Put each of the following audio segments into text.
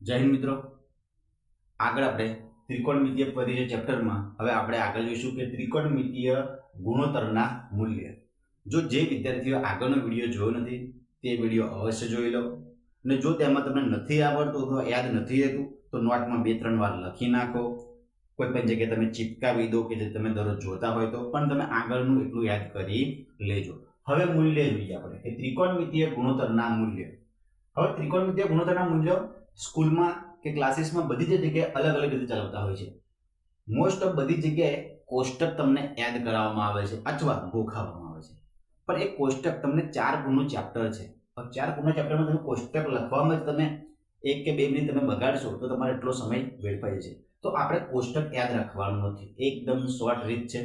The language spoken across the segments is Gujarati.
જય હિન્દ મિત્રો, આગળ આપણે ત્રિકોણમિતીય પરિચય ચેપ્ટરમાં હવે આપણે આગળ જોઈશું કે ત્રિકોણમિતીય ગુણોત્તરના મૂલ્ય. જો જે વિદ્યાર્થીઓ આગળનો વિડીયો જોયો નથી તે વિડીયો અવશ્ય જોઈ લો, અને જો તેમાં તમને નથી આવડતું અથવા યાદ નથી રહેતું તો નોટમાં 2-3 વાર લખી નાખો. કોઈ પણ જગ્યાએ તમે ચિપકાવી દો કે જે તમે દરરોજ જોતા હોય તો, પણ તમે આગળનું એટલું યાદ કરી લેજો. હવે મૂલ્ય જોઈએ આપણે કે ત્રિકોણમિતીય ગુણોત્તરના મૂલ્ય. હવે ત્રિકોણમિતીય ગુણોત્તરના મૂલ્યો સ્કૂલમાં કે ક્લાસીસમાં બધી જ જગ્યાએ અલગ અલગ રીતે ચલાવતા હોય છે. મોસ્ટ ઓફ બધી જગ્યાએ કોષ્ટક તમને યાદ કરાવવામાં આવે છે અથવા ગોખાવવામાં આવે છે. પણ એ કોષ્ટક તમને 4 ગુણનું ચેપ્ટર છે. 4 ગુણના ચેપ્ટરમાં તમે કોષ્ટક લખવામાં જ તમે 1 કે 2 મિનિટ તમે બગાડશો તો તમારો એટલો સમય વેડફાય છે. તો આપણે કોષ્ટક યાદ રાખવાનું નથી. એકદમ શોર્ટ રીત છે.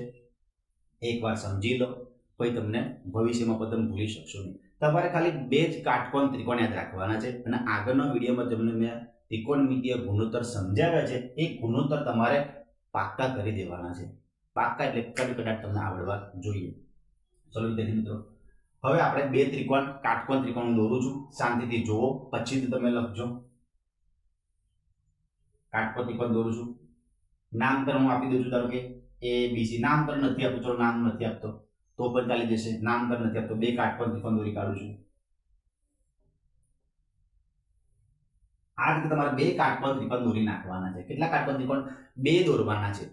એકવાર સમજી લો પછી તમને ભવિષ્યમાં પણ તમે ભૂલી શકશો નહીં. તમારે ખાલી 2 જ કાટકોણ ત્રિકોણ યાદ રાખવાના છે, અને આગળનો વિડીયોમાં તમને મેં ત્રિકોણમિતીય ગુણોત્તર સમજાવ્યા છે એ ગુણોત્તર તમારે પાક્કા કરી દેવાના છે. પાક્કા એટલે કડકડાટ તમને આવડવા જોઈએ. ચલો વિદ્યાર્થી મિત્રો, હવે આપણે 2 ત્રિકોણ કાટકોણ ત્રિકોણ દોરું છું. શાંતિથી જુઓ પછીથી તમે લખજો. કાટકોણ ત્રિકોણ દોરું છું. નામકરણ હું આપી દઉં છું. ધારો કે ABC. નામકરણ નથી આપતું, ચલો નામ નથી આપતો તો પણ ચાલી જશે. નામકરણ નથી આપતો, 2 કાટકોણ ત્રિકોણ દોરી કાઢું છું. આ રીતે તમારે 2 કાટકોણ ત્રિકોણ દોરી નાખવાના છે. કેટલા કાટકોણ ત્રિકોણ? 2 દોરવાના છે.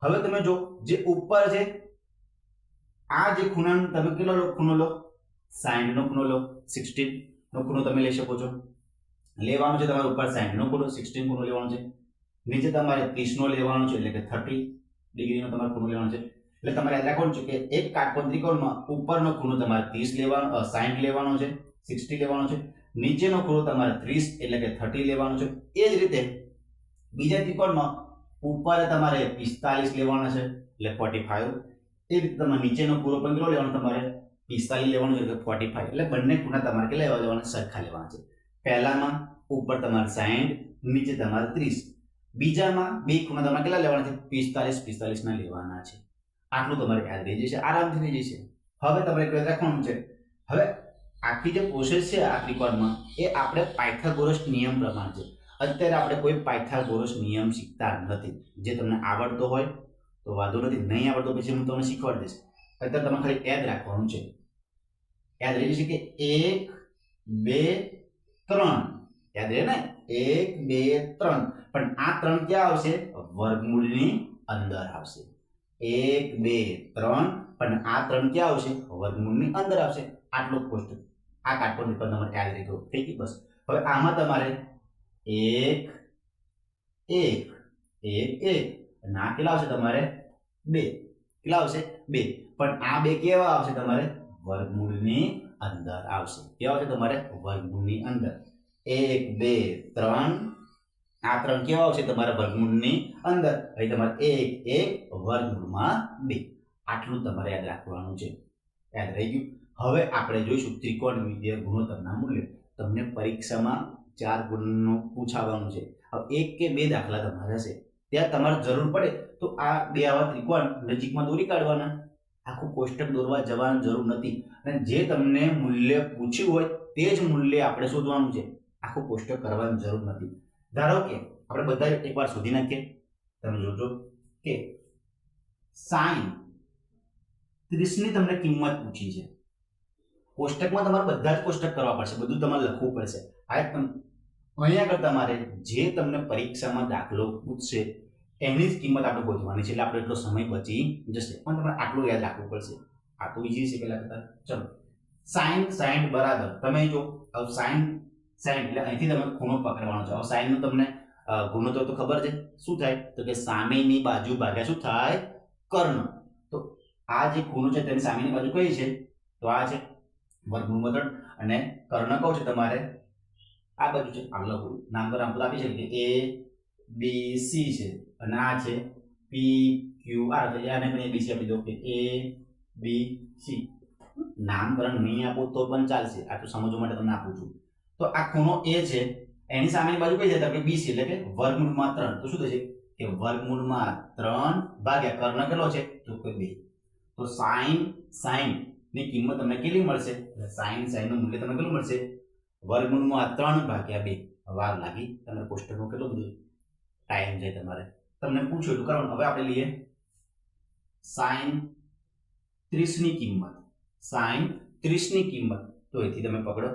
હવે તમે જો જે ઉપર છે આ જે ખૂણાનો તમે કેટલો ખૂણો લો? 60 નો ખૂણો લો. 16 નો ખૂણો તમે લઈ શકો છો. લેવાનો છે તમારે ઉપર 60 નો ખૂણો, 16 ખૂણો લેવાનો છે. નીચે તમારે 30 નો લેવાનો છે, એટલે કે 30 ડિગ્રીનો તમારે ખૂણો લેવાનો છે. એટલે તમારે યાદ રાખવાનું છે કે એક કાટકોણ ત્રિકોણમાં ઉપરનો ખૂણો તમારે 30 લેવાનો 60 લેવાનો છે, 60 લેવાનો છે. નીચેનો ખૂણો તમારે 30 એટલે કે 30 લેવાનો છે. એ જ રીતે બીજા ત્રિકોણમાં ઉપર તમારે 45 લેવાનો છે, એટલે 45. એ રીતે તમારે નીચેનો ખૂણો પણ કેટલો લેવાનો? તમારે 45 લેવાનો છે, એટલે 45. એટલે બંને ખૂણા તમારે કેટલા લેવાના? સરખા લેવાના છે. પહેલામાં ઉપર તમારે 60, નીચે તમારે 30. બીજામાં બે ખૂણા તમારે કેટલા લેવાના છે? 45 ના લેવાના છે. આટલું તમારે યાદ રહી જશે, આરામથી રહી જશે. હવે તમારે યાદ રાખવાનું છે, હવે આખી જે પ્રોસેસ છે આ ત્રિકોણમાં એ આપણે પાયથાગોરસ નિયમ પ્રમાણે છે. અત્યારે આપણે કોઈ પાયથાગોરસ નિયમ શીખતા નથી. જે તમને આવડતો હોય તો વાંધો નથી, નહીં આવડતો પછી હું તમને શીખવાડી દઈશ. અત્યારે તમારે ખાલી યાદ રાખવાનું છે. યાદ રહી જશે કે 1 2 3. યાદ રહે ને? 1 2 3. પણ આ 3 ક્યાં આવશે? વર્ગમૂળની અંદર આવશે. 1 2 3. પણ આ 3 ક્યાં આવશે? વર્ગમૂળની અંદર આવશે. આટલો કોષ્ટક આ કાટકોણ ત્રિકોણ તમારે યાદ રાખો. થઈ ગયું? બસ. હવે આમાં તમારે 1 1 1 1 અને આ કેટલા આવશે તમારે? 2. કેટલા આવશે? 2. પણ આ 2 કેવા આવશે તમારે? વર્ગમૂળની અંદર આવશે. કેવા આવશે તમારે? વર્ગમૂળની અંદર. 1 2 3. આ 3 કેવા આવશે તમારા વર્ગમૂળની અંદર. અહીં તમારે 1 1 વર્ગમૂળમાં 2. આટલું તમારે યાદ રાખવાનું છે. યાદ રહી ગયું? હવે આપણે જોઈશું ત્રિકોણમિતીય ગુણોત્તરના મૂલ્ય. તમને પરીક્ષામાં 4 ગુણનું પૂછાવાનું છે. હવે 1 કે 2 દાખલા તમારે હશે, ત્યાં તમારે જરૂર પડે તો આ 2 આવા ત્રિકોણ નજીકમાં દોરી કાઢવાના. આખું કોષ્ટક દોરવા જવાની જરૂર નથી. અને જે તમને મૂલ્ય પૂછ્યું હોય તે જ મૂલ્ય આપણે શોધવાનું છે. આખું કોષ્ટક કરવાની જરૂર નથી. ધારો કે આપણે બધા એકવાર શોધી નાખીએ. તમે જોજો કે sin 30 ની તમને કિંમત પૂછી છે. કોષ્ટકમાં તમારે બધા જ કોષ્ટક કરવા પડશે, બધું તમારે લખવું પડશે. અહીંયા આગળ તમારે જે તમને પરીક્ષામાં દાખલો પૂછશે એની જ કિંમત આપણે ગોતવાની છે. એટલે આપણે એટલો સમય બચી જશે. પણ તમારે આટલું યાદ રાખવું પડશે. આ તો ઈઝી છે પેલા કરતા. ચલો, sin 60 બરાબર તમે જો sin એટલે અહીંથી તમે ખૂણો પકડવાનો છે. હવે sin નું તમને ગુણોત્તર તો ખબર છે. શું થાય? તો કે સામેની બાજુ ભાગ્યા શું થાય? કર્ણ. તો આ જે ખૂણો છે તેની સામેની બાજુ કઈ છે? તો આ છે વર્ગમૂળ 3. અને કર્ણ કયો છે તમારે? આ બાજુ છે. આ લખું નામકરણ આપણે આપી છે કે A B C છે, અને આ છે P Q R. તો આને પણ ABC આપી દો કે A B C. નામકરણ નહીં આપો તો પણ ચાલશે, આ તો સમજવા માટે તમને આપું છું. તો આ ખૂણો A છે, એની સામેની બાજુ કઈ છે? તો કે BC, એટલે કે વર્ગમૂળમાં 3. તો શું થશે કે વર્ગમૂળમાં 3 ભાગ્યા કર્ણ કેટલો છે? તો કે 2. તો sin ની કિંમત તમને કેટલી મળશે? sin નું મૂલ્ય તમને કેટલું મળશે? વર્ગમૂળમાં 3 ભાગ્યા 2. વાર લાગી, તમારે કોષ્ટકમાં કેટલો બધો ટાઈમ જાય તમારે. તમને પૂછ્યું એટલું કરવાનું. હવે આપણે લઈએ સાઈન 30 ની કિંમત. સાઈન 30 ની કિંમત તો એથી તમે પકડો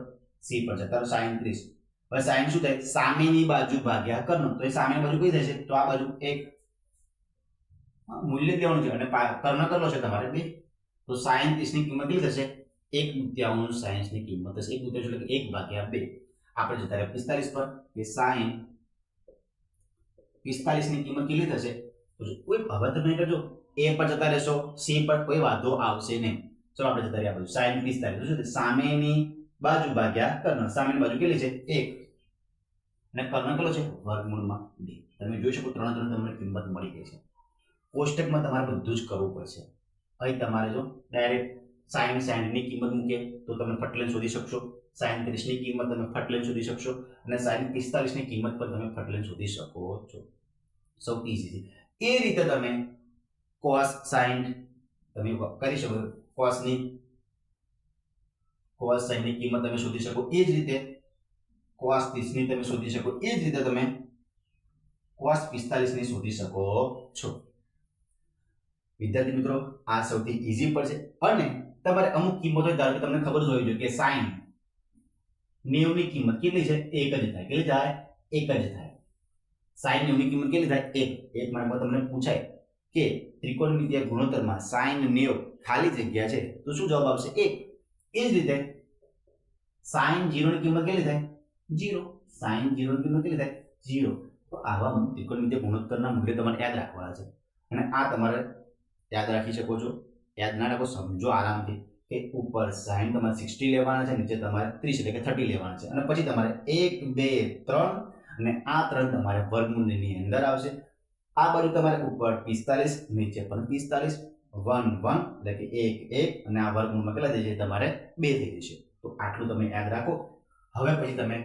સી પર જતા સાઈન 30. હવે સાઈન શું થાય? સામેની બાજુ ભાગ્યા કર્ણ. તો એ સામેની બાજુ કઈ થશે? તો આ બાજુ 1 મૂલ્ય દેવાનું છે અને કર્ણ કેટલો છે તમારે 2. તો સાઈન 30 ની કિંમત કેટલી થશે? 1/2 સાઈન ની કિંમત થશે. 1/2 એટલે કે 1/2. આપણે જતા રહ્યા 45 પર કે સાઈન 45 ની કિંમત કેટલી થશે? કોઈ હવે તમે કરજો એ પર જતા રહેશો, સી પર કોઈ વાંધો આવશે નહીં. ચલો આપણે જતા રહ્યા બધું સાઈન 45 શું છે? સામેની બાજુ ભાગ્યા કર્ણ. સામેની બાજુ કેટલી છે? 1 અને કર્ણ કેટલો છે? વર્ગમૂળમાં 2. તમે જોઈ શકો ત્રણ તમને કિંમત મળી ગઈ છે. કોષ્ટકમાં તમારે બધું જ કરવું પડશે. અહીં તમારે જો ડાયરેક્ટ સાઈન 60 ની કિંમત મૂકે તો તમે ફટલેન શોધી શકશો. સાઈન 30 ની કિંમત તમે ફટલેન શોધી શકશો અને સાઈન 45 ની કિંમત પણ તમે ફટલેન શોધી શકો છો. સૌથી ઈઝી છે. એ રીતે તમે cos sin તમે કરી શકો. cos sin ની કિંમત તમે શોધી શકો. એ જ રીતે cos 30 ની તમે શોધી શકો. એ જ રીતે તમે cos 45 ની શોધી શકો છો. વિદ્યાર્થી મિત્રો, આ સૌથી ઈઝી પર છે. અને તમારે અમુક કિંમતો ધારો કે તમને ખબર જ હોવી જોઈએ કે સાઈન 90 ની કિંમત કેટલી છે? 1 જ થાય. કેટલી થાય? 1 જ થાય. સાઈન 90 ની કિંમત કેટલી થાય? 1. એક માર્કમાં તમને પૂછાય કે ત્રિકોણમિતિય ગુણોત્તરમાં સાઈન 90 ખાલી જગ્યા છે તો શું જવાબ આવશે? 1. એ જ રીતે સાઈન 0 ની કિંમત કેટલી થાય? 0. સાઈન 0 ની કિંમત કેટલી થાય? 0. તો આવા ત્રિકોણમિતિય ગુણોત્તરના મૂલ્ય તમારે યાદ રાખવાના છે. અને આ તમારે યાદ રાખી શકો છો. યાદ ના રાખો, સમજો આરામથી કે ઉપર સાઈન તમારે 60 લેવાના છે, નીચે તમારે 30 એટલે કે 30 લેવાના છે. અને પછી તમારે 1 2 3 અને આ 3 તમારે વર્ગમૂળની અંદર આવશે. આ બાજુ તમારે ઉપર 45, નીચે પણ 45, 1 1 એટલે કે 1 1 અને આ વર્ગમૂળમાં કેટલા થઈ જશે? તમારે 2 થઈ જશે. તો આટલું તમે યાદ રાખો. હવે પછી તમે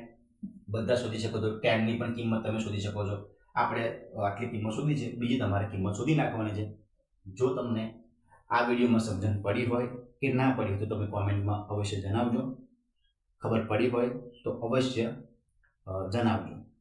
બધા શોધી શકો છો. tan ની પણ કિંમત તમે શોધી શકો છો. આપણે આટલી કિંમત શોધી છે, બીજી તમારે કિંમત શોધી નાખવાની છે. જો તમને આ વિડીયોમાં સમજણ પડી હોય કે ના પડી તો તમે કોમેન્ટમાં અવશ્ય જણાવજો. ખબર પડી હોય તો અવશ્ય જણાવજો.